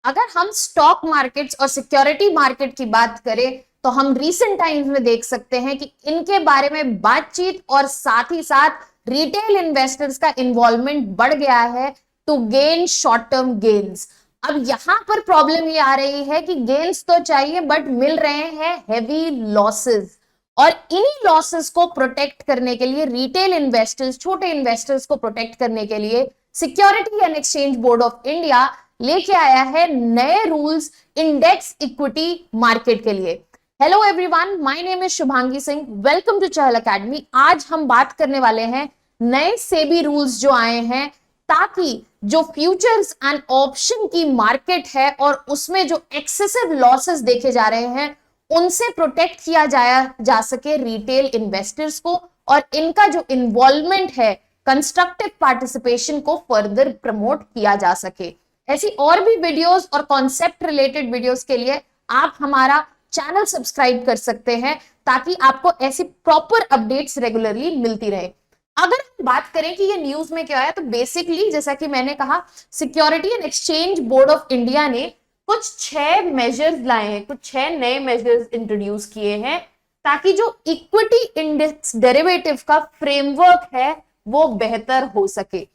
अगर हम stock markets और सिक्योरिटी मार्केट की बात करें तो हम रीसेंट टाइम्स में देख सकते हैं कि इनके बारे में बातचीत और साथ ही साथ रिटेल इन्वेस्टर्स का इन्वॉल्वमेंट बढ़ गया है to gain short term gains. अब यहां पर प्रॉब्लम ये आ रही है कि गेन्स तो चाहिए बट मिल रहे हैं हैवी लॉसेस, और इन्हीं लॉसेस को प्रोटेक्ट करने के लिए रिटेल इन्वेस्टर्स, छोटे इन्वेस्टर्स को प्रोटेक्ट करने के लिए security and exchange board of India लेके आया है नए रूल्स इंडेक्स इक्विटी मार्केट के लिए। Hello everyone, my name is Shubhangi Singh, welcome to Chahal academy. आज हम बात करने वाले हैं नए सेबी रूल्स जो आए हैं, ताकि जो फ्यूचर्स एंड ऑप्शन की मार्केट है और उसमें जो एक्सेसिव लॉसेस देखे जा रहे हैं उनसे प्रोटेक्ट किया जा सके रिटेल इन्वेस्टर्स को, और इनका जो इन्वॉल्वमेंट है, कंस्ट्रक्टिव पार्टिसिपेशन को फर्दर प्रमोट किया जा सके। ऐसी और भी वीडियोस और कॉन्सेप्ट रिलेटेड वीडियोस के लिए आप हमारा चैनल सब्सक्राइब कर सकते हैं, ताकि आपको ऐसी प्रॉपर अपडेट्स रेगुलरली मिलती रहे। अगर हम बात करें कि ये न्यूज में क्या है, तो बेसिकली जैसा कि मैंने कहा, security and exchange board of India ने कुछ 6 मेजर्स लाए हैं, कुछ 6 नए मेजर्स इंट्रोड्यूस किए हैं, ताकि जो इक्विटी इंडेक्स डेरिवेटिव का फ्रेमवर्क है वो बेहतर हो सके।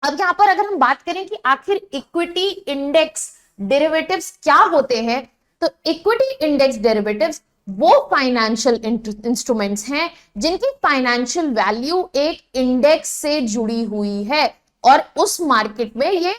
अब यहां पर अगर हम बात करें कि आखिर इक्विटी इंडेक्स डेरिवेटिव्स क्या होते हैं, तो इक्विटी इंडेक्स डेरिवेटिव्स वो फाइनेंशियल इंस्ट्रूमेंट्स हैं जिनकी फाइनेंशियल वैल्यू एक इंडेक्स से जुड़ी हुई है, और उस मार्केट में ये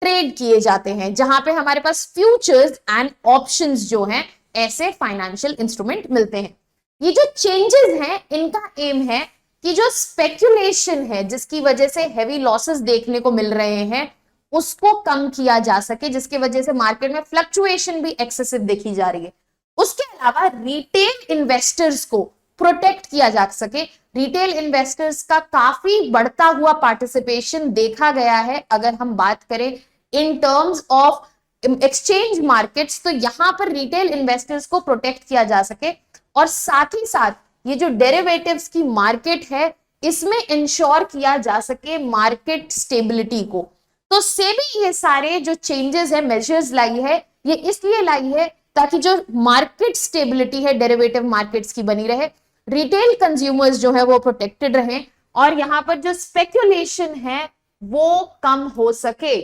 ट्रेड किए जाते हैं, जहां पे हमारे पास फ्यूचर्स एंड ऑप्शंस जो हैं, ऐसे फाइनेंशियल इंस्ट्रूमेंट मिलते हैं। ये जो चेंजेस हैं, इनका एम है कि जो स्पेक्यूलेशन है, जिसकी वजह से हेवी लॉसेस देखने को मिल रहे हैं, उसको कम किया जा सके, जिसकी वजह से मार्केट में फ्लक्चुएशन भी एक्सेसिव देखी जा रही है। उसके अलावा रिटेल इन्वेस्टर्स को प्रोटेक्ट किया जा सके। रिटेल इन्वेस्टर्स का काफी बढ़ता हुआ पार्टिसिपेशन देखा गया है। अगर हम बात करें in terms of exchange markets, तो यहां पर रिटेल इन्वेस्टर्स को प्रोटेक्ट किया जा सके, और साथ ही साथ ये जो डेरिवेटिव्स की मार्केट है, इसमें इंश्योर किया जा सके मार्केट स्टेबिलिटी को। तो सेबी ये सारे जो चेंजेस है, मेजर्स लाई है, ये इसलिए लाई है ताकि जो मार्केट स्टेबिलिटी है डेरिवेटिव मार्केट्स की बनी रहे, रिटेल कंज्यूमर्स जो है वो प्रोटेक्टेड रहें, और यहां पर जो स्पेक्यूलेशन है वो कम हो सके।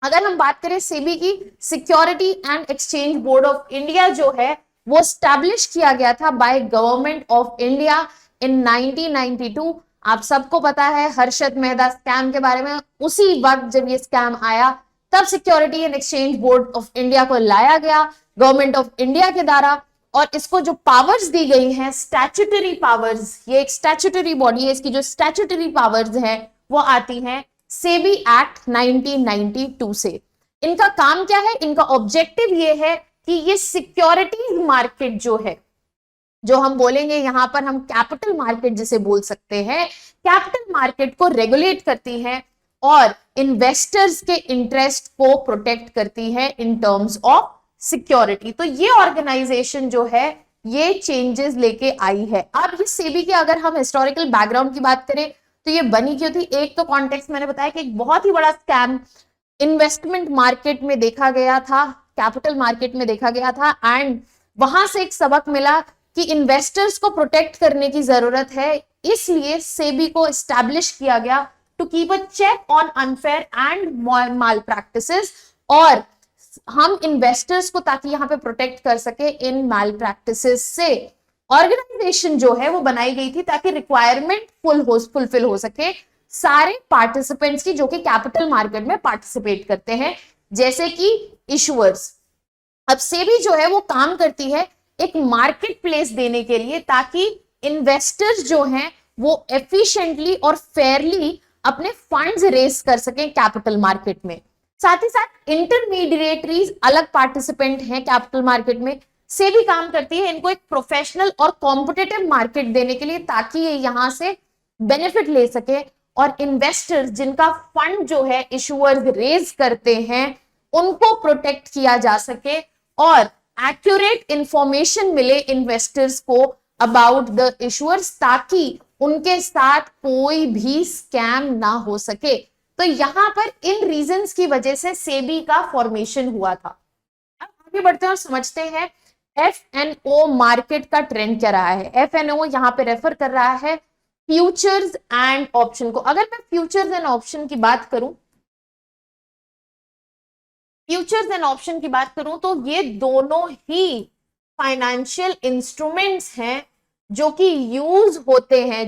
अगर हम बात करें सेबी की, security and exchange board of India जो है वो स्टैब्लिश किया गया था by government of India in 1992। आप सबको पता है हर्षद मेहता स्कैम के बारे में। उसी वक्त जब ये स्कैम आया, तब security and exchange board of India को लाया गया गवर्नमेंट ऑफ इंडिया के द्वारा, और इसको जो पावर्स दी गई हैं, स्टैट्यूटरी पावर्स, ये एक स्टैट्यूटरी बॉडी है, इसकी जो स्टैट्यूटरी पावर्स हैं वो आती हैं सेबी एक्ट 1992 से। इनका काम क्या है? इनका ऑब्जेक्टिव ये है कि ये सिक्योरिटीज मार्केट जो है, जो हम बोलेंगे यहां पर हम कैपिटल मार्केट जिसे बोल सकते हैं, कैपिटल मार्केट को रेगुलेट करती है और इन्वेस्टर्स के इंटरेस्ट को प्रोटेक्ट करती है इन टर्म्स ऑफ सिक्योरिटी। तो ये ऑर्गेनाइजेशन जो है ये चेंजेस लेके आई है। अब ये सेबी के अगर हम हिस्टोरिकल बैकग्राउंड की बात करें तो ये बनी क्यों थी? एक तो कॉन्टेक्स्ट मैंने बताया कि एक बहुत ही बड़ा स्कैम इन्वेस्टमेंट मार्केट में देखा गया था, कैपिटल मार्केट में देखा गया था, एंड वहां से एक सबक मिला कि इन्वेस्टर्स को प्रोटेक्ट करने की जरूरत है, इसलिए सेबी को एस्टैब्लिश किया गया to keep a check on unfair and malpractices, और हम इन्वेस्टर्स को ताकि यहां पे प्रोटेक्ट कर सके इन माल प्रैक्टिसेस से। ऑर्गेनाइजेशन जो है वो बनाई गई थी ताकि रिक्वायरमेंट फुलफिल हो सके सारे पार्टिसिपेंट्स की, जो कि कैपिटल मार्केट में पार्टिसिपेट करते हैं, जैसे कि इशुअर्स। अब सेबी जो है वो काम करती है एक मार्केट प्लेस देने के लिए, ताकि इन्वेस्टर्स जो हैं वो एफिशिएंटली और फेयरली अपने फंड्स रेस कर सकें कैपिटल मार्केट में। साथ ही साथ इंटरमीडिएटरीज अलग पार्टिसिपेंट हैं कैपिटल मार्केट में। सेबी काम करती है इनको एक प्रोफेशनल और कॉम्पिटिटिव मार्केट देने के लिए, ताकि ये यहां से बेनिफिट ले सके, और इन्वेस्टर्स जिनका फंड जो है इशुअर्स रेज करते हैं उनको प्रोटेक्ट किया जा सके, और एक्यूरेट इंफॉर्मेशन मिले इन्वेस्टर्स को अबाउट द इशुअर्स, ताकि उनके साथ कोई भी स्कैम ना हो सके। तो यहां पर इन रीजंस की वजह से सेबी का फॉर्मेशन हुआ था। अब आगे बढ़ते हैं और समझते हैं एफएनओ मार्केट का ट्रेंड क्या रहा है। एफएनओ यहां पे रेफर कर रहा है फ्यूचर्स एंड ऑप्शन को। अगर मैं फ्यूचर्स एंड ऑप्शन की बात करूं, फ्यूचर्स एंड ऑप्शन की बात करूं तो ये दोनों ही फाइनेंशियल इंस्ट्रूमेंट्स हैं जो कि यूज होते हैं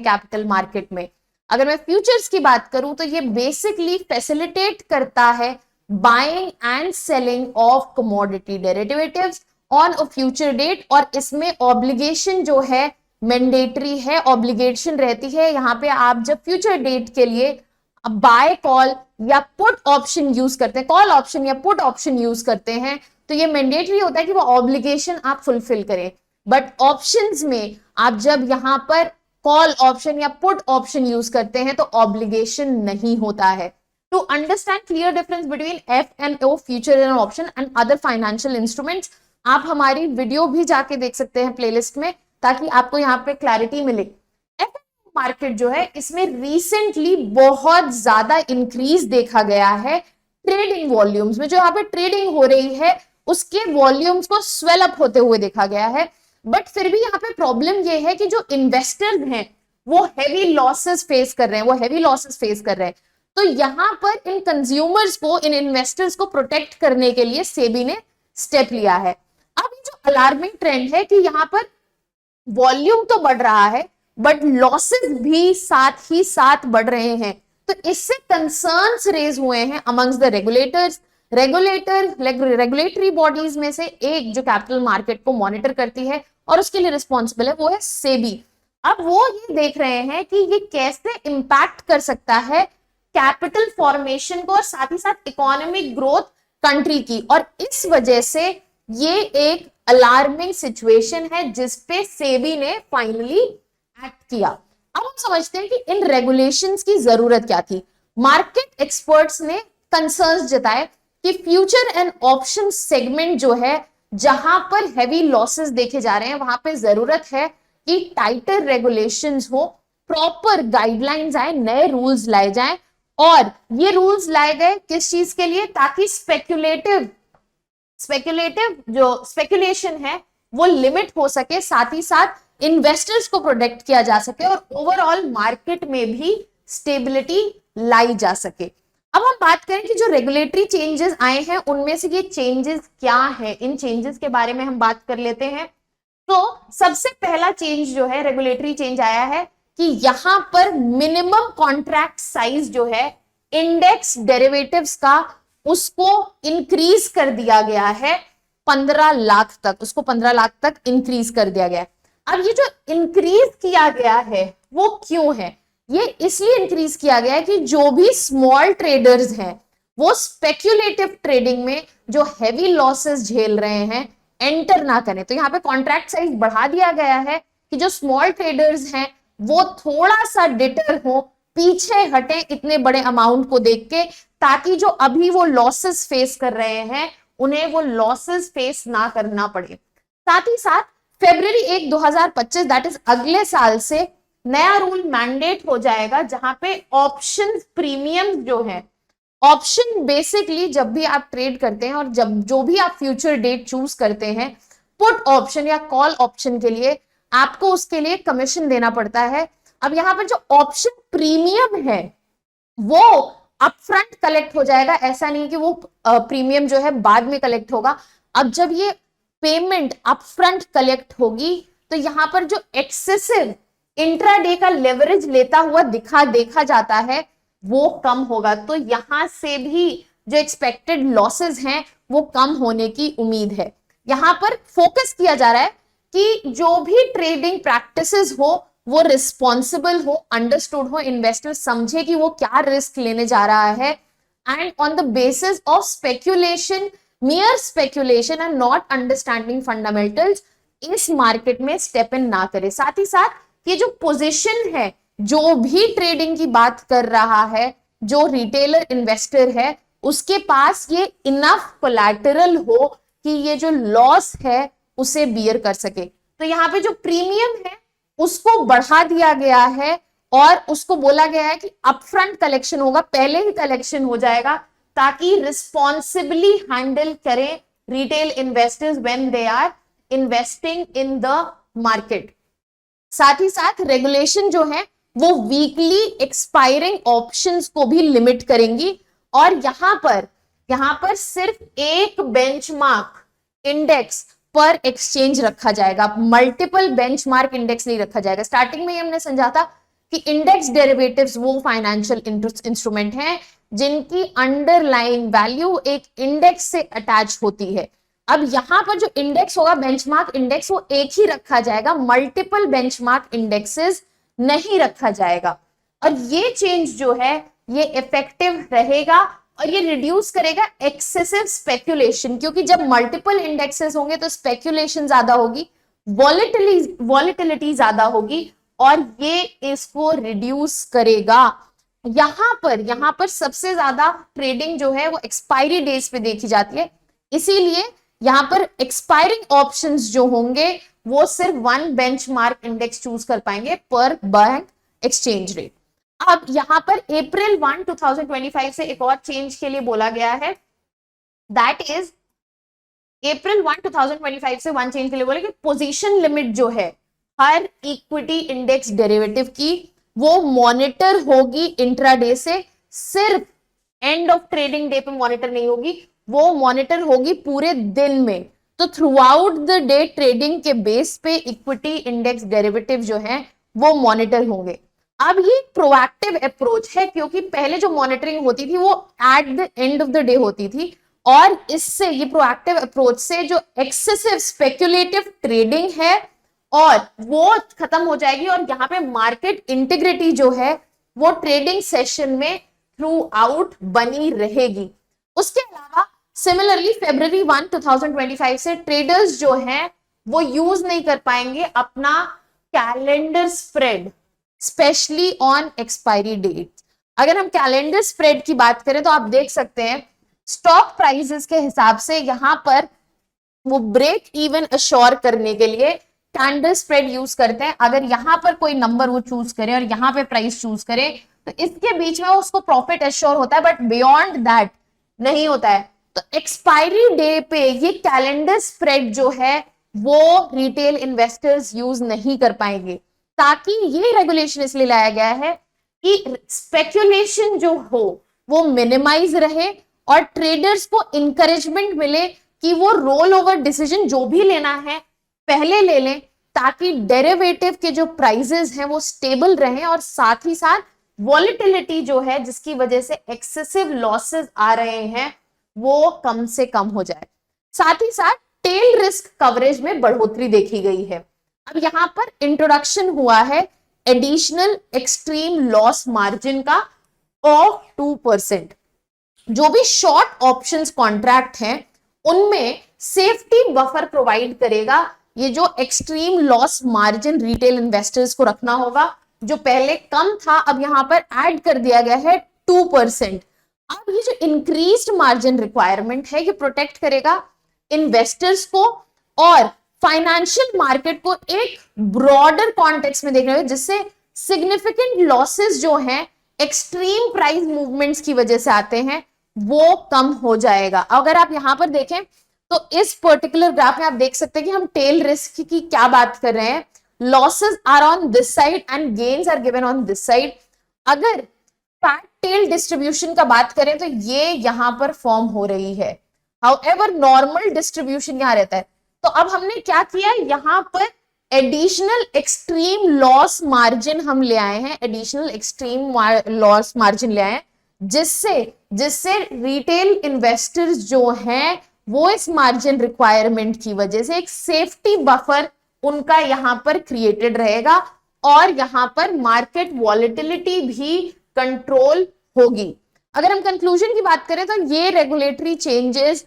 कैपिटल मार्केट में। अगर मैं फ्यूचर्स की बात करूं तो ये बेसिकली फैसिलिटेट करता है buying and selling of commodity derivatives on a future date, और इसमें ऑब्लिगेशन जो है मैंडेटरी है, ऑब्लिगेशन रहती है। यहां पे आप जब फ्यूचर डेट के लिए बाय कॉल या पुट ऑप्शन यूज करते हैं, कॉल ऑप्शन या पुट ऑप्शन यूज करते हैं, तो ये मैंडेटरी होता है कि वो ऑब्लिगेशन आप फुलफिल करें। बट ऑप्शंस में आप जब यहां पर कॉल ऑप्शन या पुट ऑप्शन यूज करते हैं तो ऑब्लिगेशन नहीं होता है। To understand clear difference between FnO future and option and other financial instruments, आप हमारी वीडियो भी जाके देख सकते हैं प्लेलिस्ट में, ताकि आपको यहाँ पे क्लैरिटी मिले। मार्केट जो है इसमें रिसेंटली बहुत ज्यादा इंक्रीज देखा गया है ट्रेडिंग वॉल्यूम्स में। जो यहाँ पे ट्रेडिंग हो रही है उसके वॉल्यूम्स को स्वेल अप होते हुए देखा गया है। बट फिर भी यहाँ पे प्रॉब्लम ये है कि जो इन्वेस्टर्स हैं वो हैवी लॉसेस फेस कर रहे हैं, तो यहाँ पर इन कंज्यूमर्स को, इन इन्वेस्टर्स को प्रोटेक्ट करने के लिए सेबी ने स्टेप लिया है। अब जो अलार्मिंग ट्रेंड है कि यहाँ पर वॉल्यूम तो बढ़ रहा है बट लॉसेस भी साथ ही साथ बढ़ रहे हैं, तो इससे कंसर्न्स रेज हुए हैं अमंग्स द रेगुलेटरी बॉडीज में से एक जो कैपिटल मार्केट को मॉनिटर करती है और उसके लिए रिस्पॉन्सिबल है वो है सेबी। अब वो ये देख रहे हैं कि ये कैसे इंपैक्ट कर सकता है कैपिटल फॉर्मेशन को और साथ ही साथ इकोनॉमिक ग्रोथ कंट्री की, और इस वजह से ये एक अलार्मिंग सिचुएशन है जिसपे सेबी ने फाइनली एक्ट किया। अब हम समझते हैं कि इन रेगुलेशंस की जरूरत क्या थी। मार्केट एक्सपर्ट्स ने कंसर्न्स जताए कि फ्यूचर एंड ऑप्शन सेगमेंट जो है, जहां पर हैवी लॉसेस देखे जा रहे हैं, वहां पे जरूरत है कि टाइटर रेगुलेशंस हो, प्रॉपर गाइडलाइंस आए, नए रूल्स लाए जाएं। और ये रूल्स लाए गए किस चीज के लिए, ताकि स्पेकुलेशन है वो लिमिट हो सके, साथ ही साथ इन्वेस्टर्स को प्रोटेक्ट किया जा सके और ओवरऑल मार्केट में भी स्टेबिलिटी लाई जा सके। अब हम बात करें कि जो रेगुलेटरी चेंजेस आए हैं उनमें से ये चेंजेस क्या है, इन चेंजेस के बारे में हम बात कर लेते हैं। तो सबसे पहला चेंज जो है, रेगुलेटरी चेंज आया है कि यहां पर मिनिमम कॉन्ट्रैक्ट साइज जो है इंडेक्स डेरिवेटिव्स का, उसको इंक्रीज कर दिया गया है 15 लाख तक, उसको 15 लाख तक इंक्रीज कर दिया गया है। अब ये जो इंक्रीज किया गया है वो क्यों है, ये इसलिए इंक्रीज किया गया है कि जो भी स्मॉल ट्रेडर्स हैं वो स्पेक्यूलेटिव ट्रेडिंग में जो हैवी लॉसेस झेल रहे हैं एंटर ना करें। तो यहाँ पे कॉन्ट्रैक्ट साइज बढ़ा दिया गया है कि जो स्मॉल ट्रेडर्स हैं वो थोड़ा सा डिटर हो, पीछे हटे इतने बड़े अमाउंट को देख के, ताकि जो अभी वो लॉसेस फेस कर रहे हैं उन्हें वो लॉसेस फेस ना करना पड़े। साथ ही साथ February 1, 2025 दैट इज अगले साल से नया रूल मैंडेट हो जाएगा, जहां पे ऑप्शन प्रीमियम जो है, ऑप्शन बेसिकली जब भी आप ट्रेड करते हैं और जब जो भी आप फ्यूचर डेट चूज करते हैं, पुट ऑप्शन या कॉल ऑप्शन के लिए आपको उसके लिए कमीशन देना पड़ता है। अब यहां पर जो ऑप्शन प्रीमियम है वो अपफ्रंट कलेक्ट हो जाएगा, ऐसा नहीं कि वो प्रीमियम जो है बाद में कलेक्ट होगा। अब जब ये पेमेंट अपफ्रंट कलेक्ट होगी तो यहां पर जो एक्सेसिव इंट्राडे का लेवरेज लेता हुआ देखा जाता है वो कम होगा, तो यहां से भी जो एक्सपेक्टेड लॉसेस हैं वो कम होने की उम्मीद है। यहां पर फोकस किया जा रहा है कि जो भी ट्रेडिंग प्रैक्टिसेस हो वो रिस्पॉन्सिबल हो, अंडरस्टूड हो, इन्वेस्टर समझे कि वो क्या रिस्क लेने जा रहा है, and on the basis of speculation, mere speculation and not understanding fundamentals इस मार्केट में स्टेप इन ना करे। साथ ही साथ ये जो पोजीशन है, जो भी ट्रेडिंग की बात कर रहा है, जो रिटेलर इन्वेस्टर है, उसके पास ये इनफ कोलैटरल हो कि ये जो लॉस है उसे बियर कर सके। तो यहाँ पे जो प्रीमियम है उसको बढ़ा दिया गया है और उसको बोला गया है कि अपफ्रंट कलेक्शन होगा, पहले ही कलेक्शन हो जाएगा, ताकि रिस्पॉन्सिबली हैंडल करें retail investors when they are investing in the market. साथ ही साथ रेगुलेशन जो है वो वीकली एक्सपायरिंग ऑप्शंस को भी लिमिट करेंगी, और यहां पर सिर्फ एक बेंचमार्क इंडेक्स पर एक्सचेंज रखा जाएगा, मल्टीपल बेंचमार्क इंडेक्स नहीं रखा जाएगा। स्टार्टिंग में ही हमने समझा था कि इंडेक्स डेरिवेटिव्स वो फाइनेंशियल इंस्ट्रूमेंट हैं जिनकी अंडरलाइंग वैल्यू एक इंडेक्स से अटैच होती है। अब यहां पर जो इंडेक्स होगा बेंचमार्क इंडेक्स, वो एक ही रखा जाएगा, मल्टीपल बेंचमार्क इंडेक्सेस नहीं रखा जाएगा। और ये चेंज जो है ये इफेक्टिव रहेगा और ये रिड्यूस करेगा एक्सेसिव स्पेक्यूलेशन, क्योंकि जब मल्टीपल इंडेक्सेस होंगे तो स्पेक्यूलेशन ज्यादा होगी, वॉलेटिलिटी ज्यादा होगी, और ये इसको रिड्यूस करेगा। यहां पर सबसे ज्यादा ट्रेडिंग जो है वो एक्सपायरी डेज पे देखी जाती है, इसीलिए यहां पर एक्सपायरिंग ऑप्शंस जो होंगे वो सिर्फ वन बेंचमार्क इंडेक्स चूज कर पाएंगे पर बैंक एक्सचेंज रेट। अब यहां पर अप्रैल 1, 2025 से एक और चेंज के लिए बोला गया है, दैट इज अप्रैल 1, 2025 से वन चेंज के लिए बोला कि पोजीशन लिमिट जो है हर इक्विटी इंडेक्स डेरिवेटिव की वो मॉनिटर होगी इंट्राडे से, सिर्फ एंड ऑफ ट्रेडिंग डे पे मॉनिटर नहीं होगी, वो मॉनिटर होगी पूरे दिन में। तो through out the day trading के बेस पे इक्विटी इंडेक्स डेरिवेटिव जो है वो मॉनिटर होंगे। अब ये प्रोएक्टिव अप्रोच है, क्योंकि पहले जो मॉनिटरिंग होती थी वो at the end of the day होती थी, और इससे ये प्रोएक्टिव अप्रोच से जो एक्सेसिव स्पेक्युलेटिव ट्रेडिंग है और वो खत्म हो जाएगी, और यहाँ पे मार्केट इंटीग्रिटी जो है वो ट्रेडिंग सेशन में थ्रू आउट बनी रहेगी। उसके अलावा सिमिलरली February 1, 2025 से ट्रेडर्स जो हैं वो यूज नहीं कर पाएंगे अपना calendar spread, specially on expiry date. अगर हम कैलेंडर स्प्रेड की बात करें तो आप देख सकते हैं स्टॉक प्राइसेस के हिसाब से यहां पर वो ब्रेक इवन अश्योर करने के लिए कैंडल स्प्रेड यूज करते हैं। अगर यहां पर कोई नंबर वो चूज करे और यहां पे प्राइस चूज करे तो इसके बीच में उसको प्रॉफिट अश्योर होता है, बट बियॉन्ड दैट नहीं होता है। तो एक्सपायरी डे पे ये कैलेंडर स्प्रेड जो है वो रिटेल इन्वेस्टर्स यूज नहीं कर पाएंगे, ताकि ये रेगुलेशन इसलिए लाया गया है कि स्पेक्यूलेशन जो हो वो मिनिमाइज रहे और ट्रेडर्स को इंकरेजमेंट मिले कि वो रोल ओवर डिसीजन जो भी लेना है पहले ले लें, ताकि डेरिवेटिव के जो प्राइसेस हैं वो स्टेबल रहें, और साथ ही साथ वॉलेटिलिटी जो है जिसकी वजह से एक्सेसिव लॉसेस आ रहे हैं वो कम से कम हो जाए। साथ ही साथ टेल रिस्क कवरेज में बढ़ोतरी देखी गई है। अब यहां पर इंट्रोडक्शन हुआ है एडिशनल एक्सट्रीम लॉस मार्जिन का ऑफ 2%। जो भी शॉर्ट ऑप्शंस कॉन्ट्रैक्ट हैं उनमें सेफ्टी बफर प्रोवाइड करेगा। ये जो extreme loss margin retail investors को रखना होगा, जो पहले कम था अब यहां पर ऐड कर दिया गया है 2%। अब ये जो इंक्रीज्ड मार्जिन रिक्वायरमेंट है ये प्रोटेक्ट करेगा इन्वेस्टर्स को और फाइनेंशियल मार्केट को एक ब्रॉडर कॉन्टेक्स्ट में देखने में, जिससे सिग्निफिकेंट लॉसेस जो हैं एक्सट्रीम प्राइस मूवमेंट्स की वजह से आते हैं वो कम हो जाएगा। अगर आप यहां पर देखें तो इस पर्टिकुलर ग्राफ में आप देख सकते हैं कि हम टेल रिस्क की क्या बात कर रहे हैं। Losses are on this side and gains are given on this side. अगर फैट टेल डिस्ट्रीब्यूशन का बात करें तो ये यहां पर फॉर्म हो रही है, हाउएवर नॉर्मल डिस्ट्रीब्यूशन यहां रहता है। तो अब हमने क्या किया, यहां पर एडिशनल एक्सट्रीम लॉस मार्जिन हम ले आए हैं, एडिशनल एक्सट्रीम लॉस मार्जिन ले आए हैं, जिससे रिटेल इन्वेस्टर्स जो हैं वो इस मार्जिन रिक्वायरमेंट की वजह से एक सेफ्टी बफर उनका यहां पर क्रिएटेड रहेगा और यहां पर मार्केट वॉलेटिलिटी भी कंट्रोल होगी। अगर हम कंक्लूजन की बात करें तो ये रेगुलेटरी चेंजेस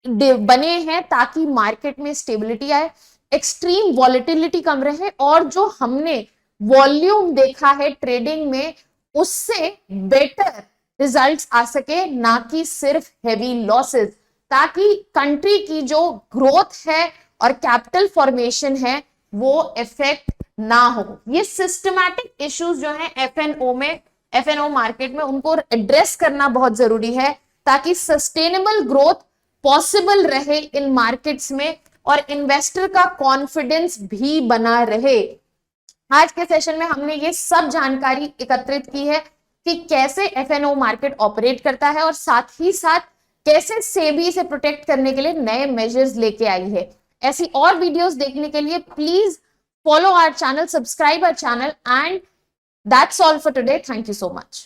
बने हैं ताकि मार्केट में स्टेबिलिटी आए, एक्सट्रीम वॉलेटिलिटी कम रहे और जो हमने वॉल्यूम देखा है ट्रेडिंग में उससे बेटर रिजल्ट्स आ सके, ना कि सिर्फ हेवी लॉसेस, ताकि कंट्री की जो ग्रोथ है और कैपिटल फॉर्मेशन है वो इफेक्ट ना हो। ये सिस्टमैटिक इश्यूज जो है एफएनओ मार्केट में, उनको एड्रेस करना बहुत जरूरी है ताकि सस्टेनेबल ग्रोथ पॉसिबल रहे इन मार्केट्स में और इन्वेस्टर का कॉन्फिडेंस भी बना रहे। आज के सेशन में हमने ये सब जानकारी एकत्रित की है कि कैसे एफएनओ मार्केट ऑपरेट करता है और साथ ही साथ कैसे सेबी से प्रोटेक्ट करने के लिए नए मेजर्स लेके आई है। ऐसी और वीडियोस देखने के लिए please follow our channel, subscribe our channel, and that's all for today. Thank you so much.